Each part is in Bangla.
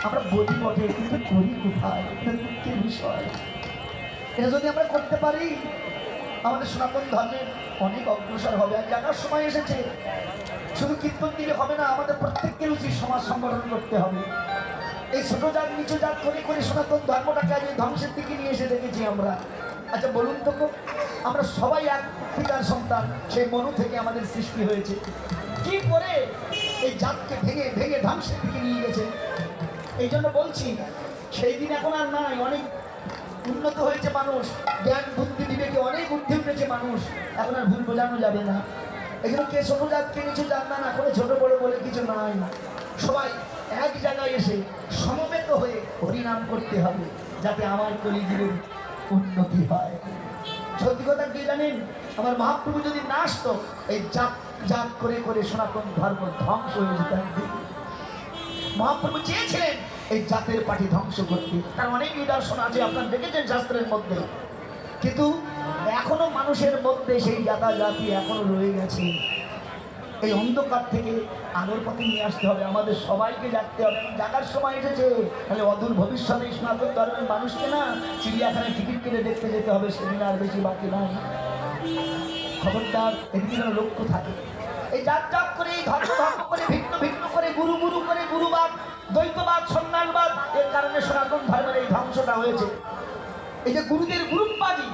আমরা বলি বটে, কিন্তু করি কোথায়? এটা দুঃখের বিষয়। এটা যদি আমরা করতে পারি, আমাদের সনাতন ধর্মের অনেক অগ্রসর হবে। আর জানার সময় এসেছে, শুধু কীর্তন দিলে হবে না, আমাদের প্রত্যেককে উচিত সমাজ সংগঠন করতে হবে। এই ছোট জাত নিচু জাত করে করে সনাতন ধর্মটাকে আজ ধ্বংসের দিকে নিয়ে এসে দেখেছি আমরা। আচ্ছা বলুন তো, আমরা সবাই এক পিতার সন্তান, সেই মনু থেকে আমাদের সৃষ্টি হয়েছে। কি করে এই জাতকে ভেঙে ভেঙে ধ্বংসের দিকে নিয়ে গেছে? এই জন্য বলছি, সেই দিন এখন আর নাই। অনেক উন্নত হয়েছে মানুষ, জ্ঞান বুদ্ধি বিবেকে অনেক ঊর্ধ্বে উঠেছে মানুষ। এখন আর ভুল বোঝানো যাবে না। এই জন্য কে ছোট জাত কে কিছু জান না করে ছোট বড় বলে কিছু নাই। সবাই এক জায়গায় এসে সমবেত হয়ে হরিনাম করতে হবে, যাতে আমার কলিযুগের উন্নতি হয়। সত্যি কথা কি জানেন, আমার মহাপ্রভু যদি না আসতো, এই জাত জাত করে করে সনাতন ধর্ম ধ্বংস হয়ে যেত। মহাপ্রভু চেয়েছিলেন এই জাতের পার্টি ধ্বংস করতে, তার অনেক নিদর্শন আছে, আপনারা দেখেছেন শাস্ত্রের মধ্যে। কিন্তু এখনো মানুষের মধ্যে সেই জাতা জাতি এখনো রয়ে গেছে। এই অন্ধকার থেকে আলোর পথে নিয়ে আসতে হবে, আমাদের সবাইকে জাগতে হবে। জাগার সময় এসেছে, তাহলে অদূর ভবিষ্যতে সনাতন ধর্মের মানুষকে না চিড়িয়াখানায় টিকিট কেটে দেখতে যেতে হবে, সেদিন আর বেশি বাকি নাই। খবরদার, এদিকে যেন লক্ষ্য থাকে। এই জাত জাত করে, এই ধর্ম ধর্ম করে, ভিন্ন ভিন্ন করে, গুরু গুরু করে, গুরুবাদ, দ্বৈতবাদ, সন্ন্যাসবাদ, এর কারণে সনাতন ধর্মের এই ধ্বংসটা হয়েছে। এই যে গুরুদের গ্রুপবাজি,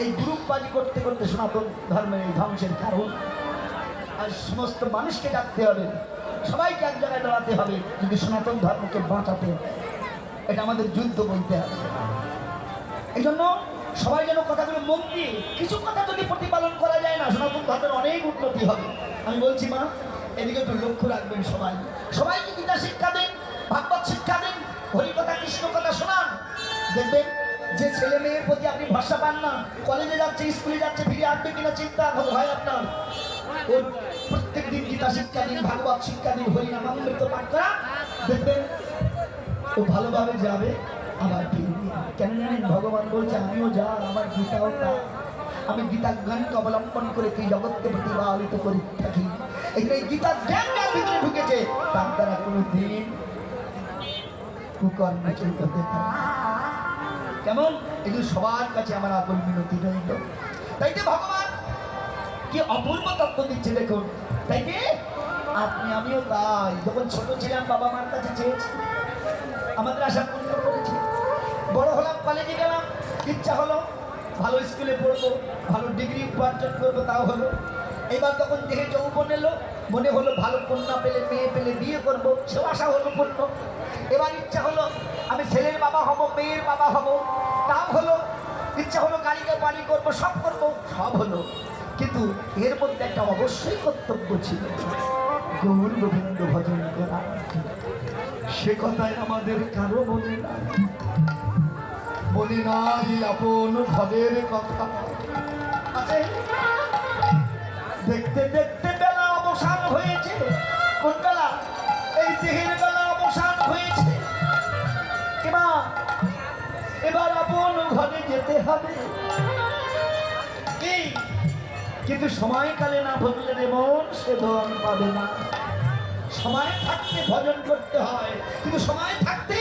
এই গ্রুপবাজি করতে করতে সনাতন ধর্মের এই ধ্বংসের কারণ। আর সমস্ত মানুষকে ডাকতে হবে, সবাইকে এক জায়গায় দাঁড়াতে হবে, যদি সনাতন ধর্মকে বাঁচাতে হবে। এটা আমাদের যুদ্ধ বলতে হবে। এই জন্য সবাই যেন কথাগুলো মন দিয়ে, কিছু কথা যদি প্রতিপালন করা যায় না, সনাতন ধর্মের অনেক উন্নতি হবে। আমি বলছি মা, এদিকে একটু লক্ষ্য রাখবেন। সবাই সবাইকে গীতা শিক্ষা দেন, ভাগবত শিক্ষা দেন, হরিকথা কৃষ্ণ কথা শোনান। দেখবেন যে ছেলে মেয়ের প্রতি আপনি ভরসা পান না, কলেজে যাচ্ছে, স্কুলে যাচ্ছে, ফিরে আসবে কিনা চিন্তা হয় আপনার, ওর প্রত্যেক দিন গীতা শিক্ষা দিন, ভাগবত শিক্ষা দিন, হরিনামামৃত পাঠ করা, দেখবেন ও ভালোভাবে যাবে। আবার কেন জানেন, ভগবান বলছে আমিও যা, আমার গীতাও তা। আমি গীতা জ্ঞানকে অবলম্বন করে কি জগৎকে প্রতিপালিত করে থাকি। এখানে গীতা জ্ঞান যার ভিতরে ঢুকেছে, তার দ্বারা কোনো দিন কুকর্ম চলতে পারে। কেমন? এগুলো সবার কাছে আমার আকুল মিনতি রইল। তাই যে ভগবান কি অপূর্ব তত্ত্ব দিচ্ছে দেখুন। তাই যে আপনি আমিও তাই, যখন ছোট ছিলাম বাবা মার কাছে চেয়েছি, আমাদের আশা পূর্ণ করেছি। বড় হলাম, কলেজে গেলাম, ইচ্ছা হলো ভালো স্কুলে পড়বো, ভালো ডিগ্রি উপার্জন করবো, তাও হলো। এবার তখন দেহে যৌবন এলো, মনে হলো ভালো কন্যা পেলে, মেয়ে পেলে বিয়ে করবো, সেও আশা হলো পূর্ণ। এবার ইচ্ছা হলো আমি ছেলের বাবা হব, মেয়ের বাবা হব, তাও হলো। ইচ্ছা হলো গাড়িকে বাড়ি করবো, সব করবো, সব হলো। কিন্তু এর মধ্যে একটা অবশ্যই কর্তব্য ছিল, গৌর গোবিন্দ ভজন করা। সে কথায় আমাদের কারো মনে নাই, মনে নাই আপন ঘরের কথা। দেখতে দেখতে বেলা অবসান হয়েছে। কোন বেলা? এই দেহের বেলা অবসান হয়েছে। এবার আপন ঘরে যেতে হবে। কিন্তু সময়কালে না ভজলে রে মন, সে ধন পাবে না। সময় থাকতে ভজন করতে হয়, কিন্তু সময় থাকতে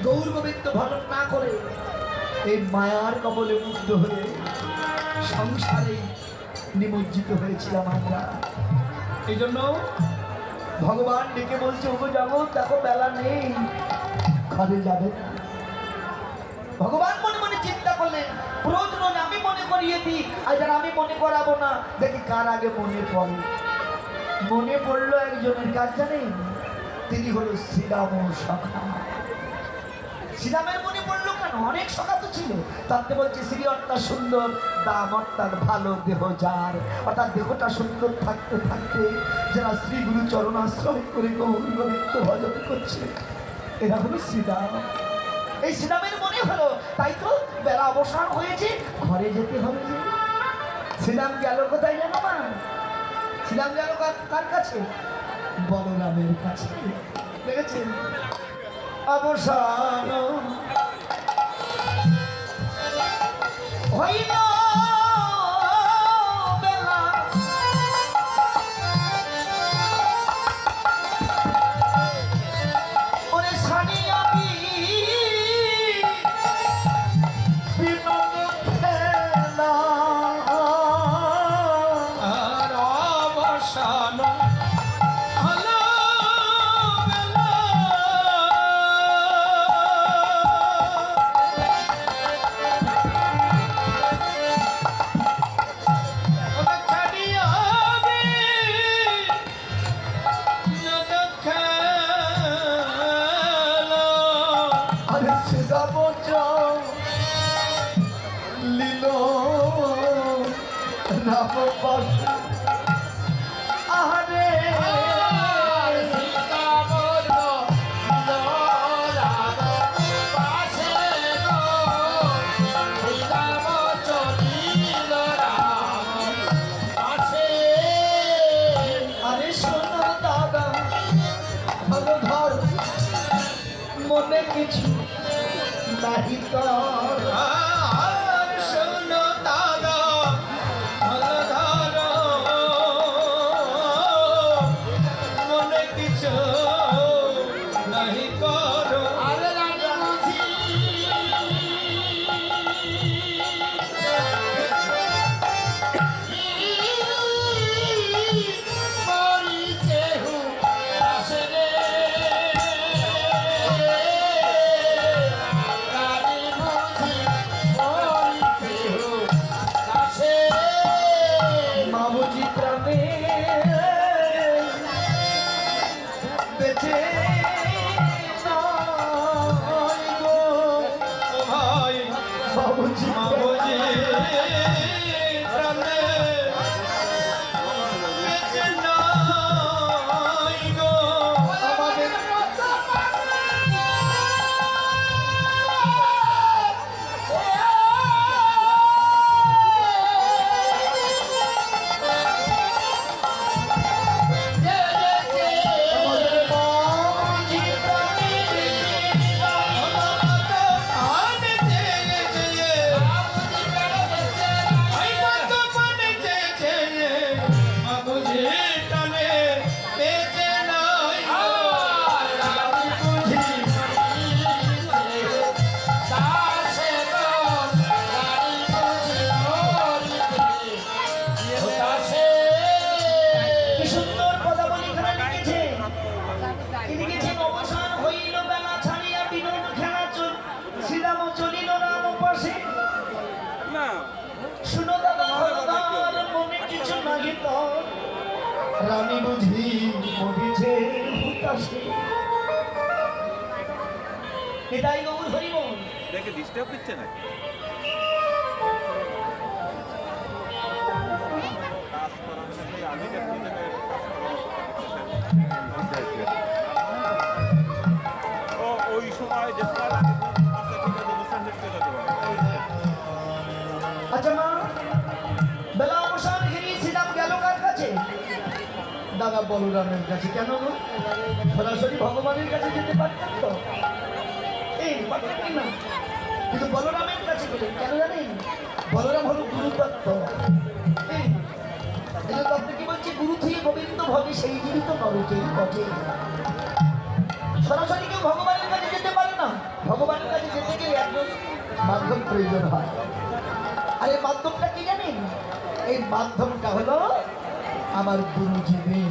গৌর গোবিন্দ ভজন না করে এই মায়ার কবলে মুগ্ধ হয়ে সংসারে নিমজ্জিত হয়েছিলাম আমরা। এই জন্য ভগবান ডেকে বলছে, ওগো জগৎ দেখো বেলা নেই, ঘরে যাবে। ভগবান মনে মনে চিন্তা করলেন, প্রয়োজন আমি মনে করিয়ে দিই, আর যারা আমি মনে করাবো না, দেখি কার আগে মনে পড়ে। মনে পড়লো একজনের কাজ জানেন, তিনি হলো শ্রীরাম সখা। শ্রীরামের মনে পড়লো কেন? অনেক সখা তো ছিল। তাতে বলছে শ্রী অর্থাৎ সুন্দর, দাম অর্থাৎ ভালো দেহ যার, অর্থাৎ দেহটা সুন্দর থাকতে থাকতে যারা শ্রী গুরু চরণাশ্রয় করে গৌর গোবিন্দ ভজন করছে, এরা হলো শ্রীরাম। এই শ্রীরামের মনে হলো, তাই তো বেলা অবসান হয়েছে, ঘরে যেতে হবে। শ্রীরাম গেল কোথায় জানো মা? শ্রীরাম গেল কার কাছে? বলরামের কাছে। দেখেছেন? অবসান হইল বেলা, ওরে সানি আমি আরে শ্রীরাম লীল রাম পাশে আরে আরে শোনো দাদা ভালো ধর মনে কিছু নাহি তোর আর শোনো দাদা ভালো ধরো মনে কিছু নাহি করো আরে রাজমুখী মরিছে হু আসরে মাবুজি প্রাণে বেঁচে নাই গো ভাই বাবুজি মাবুজি প্রাণে বেঁচে নাই গো আমাদের আমাদের বাবুজি প্রাণে কি সুন্দর পদাবলী এখানে লিখেছে কি লিখেছেন অবসান হইল বেলা ছাড়িয়া বিনোদ খেলা শ্রীরাম চলিল রাম পাশে শুনো দাদা হরদার মনে কিছু নাহি তোর রানী বুঝি মরিছে হুতাশে এটাই গৌর হরিবল দেখে ডিস্টার্ব দিচ্ছে না ওই সময় যে অনুষ্ঠান শেষ করে যেতে পারে আচ্ছা মা বেলা অবসান ঘিরি শ্রীরাম গেল কার কাছে দাদা বলরামের কাছে কেন গো সরাসরি ভগবানের কাছে যেতে পারতেন তো এই পারতেন না কিন্তু বলরামের কাছে গেলেন কেন জানেন বলরাম হলো গুরুতত্ত্ব এই এটা তো আপনি কি বলছি গুরু থেকে গোবিন্দ ভবে সেই জীবিত নরকেই বটে সরাসরি কেউ ভগবানের কাছে যেতে পারে না ভগবানের কাছে যেতে গেলে একজন মাধ্যম প্রয়োজন হয় আর এই মাধ্যমটা কি জানেন এই মাধ্যমটা হলো আমার গুরুজীবী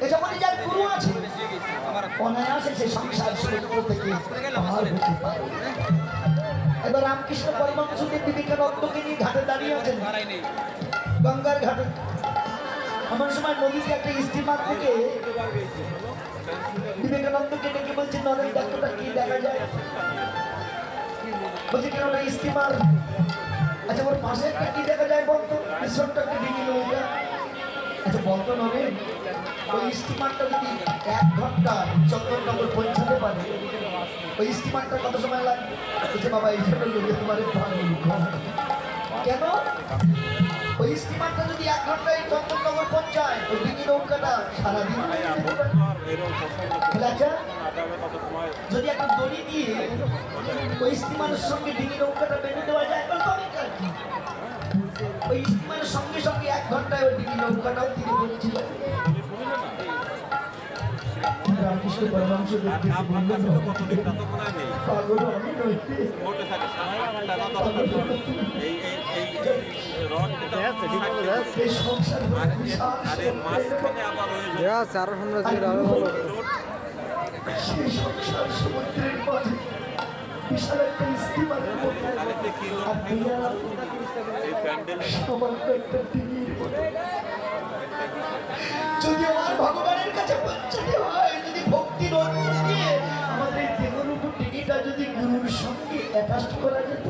এটা বলি যার গুরু আছে অনায়াসে সে সংসার সমুদ্র থেকে পার হতে পারে এবার রামকৃষ্ণ পরমহংসদেব বিবেকানন্দকে নিয়ে ঘাটে দাঁড়িয়ে আছেন গঙ্গার ঘাটে এমন সময় নদীতে একটা স্টিমার থেকে বিবেকানন্দকে ডেকে বলছে নরেন দেখোটা কি দেখা যায় বলছে কেন না স্টিমার আচ্ছা ওর পাশে একটা কি দেখা যায় বলতো ছোট্ট একটা ডিঙি নৌকা আচ্ছা বলতো নরেন ওই স্টিমারটা যদি 1 ঘন্টা চন্দননগর পৌঁছাতে পারে ওই স্টিমারটা কত সময় লাগবে বলছে বাবা এই জন্য লোকে তোমার কেন ওই স্টিমারটা যদি 1 ঘন্টায় চন্দননগর পৌঁছায় ওই ডিঙি নৌকাটা সারাদিন আচ্ছা যদি একটা দড়ি দিয়ে ওই স্টিমারের সঙ্গে ডিঙি নৌকাটা বেঁধে দেওয়া যায় তাহলে অনেক আর কি ওই স্টিমারের সঙ্গে সঙ্গে 1 ঘন্টায় ওই ডিঙি নৌকাটাও তীরে পৌঁছিল রামকৃষ্ণ পরমহংস পাগল আমি নই এই সংসার সেই সংসার সমুদ্রের মাঝে বিশাল একটা স্টিমারের মধ্যে সামান্য একটা ডিঙির মতো যদি আমার ভগবানের কাছে পৌঁছাতে হয় যদি ভক্তি নজর দিয়ে আমাদের অ্যাডজাস্ট করা যেত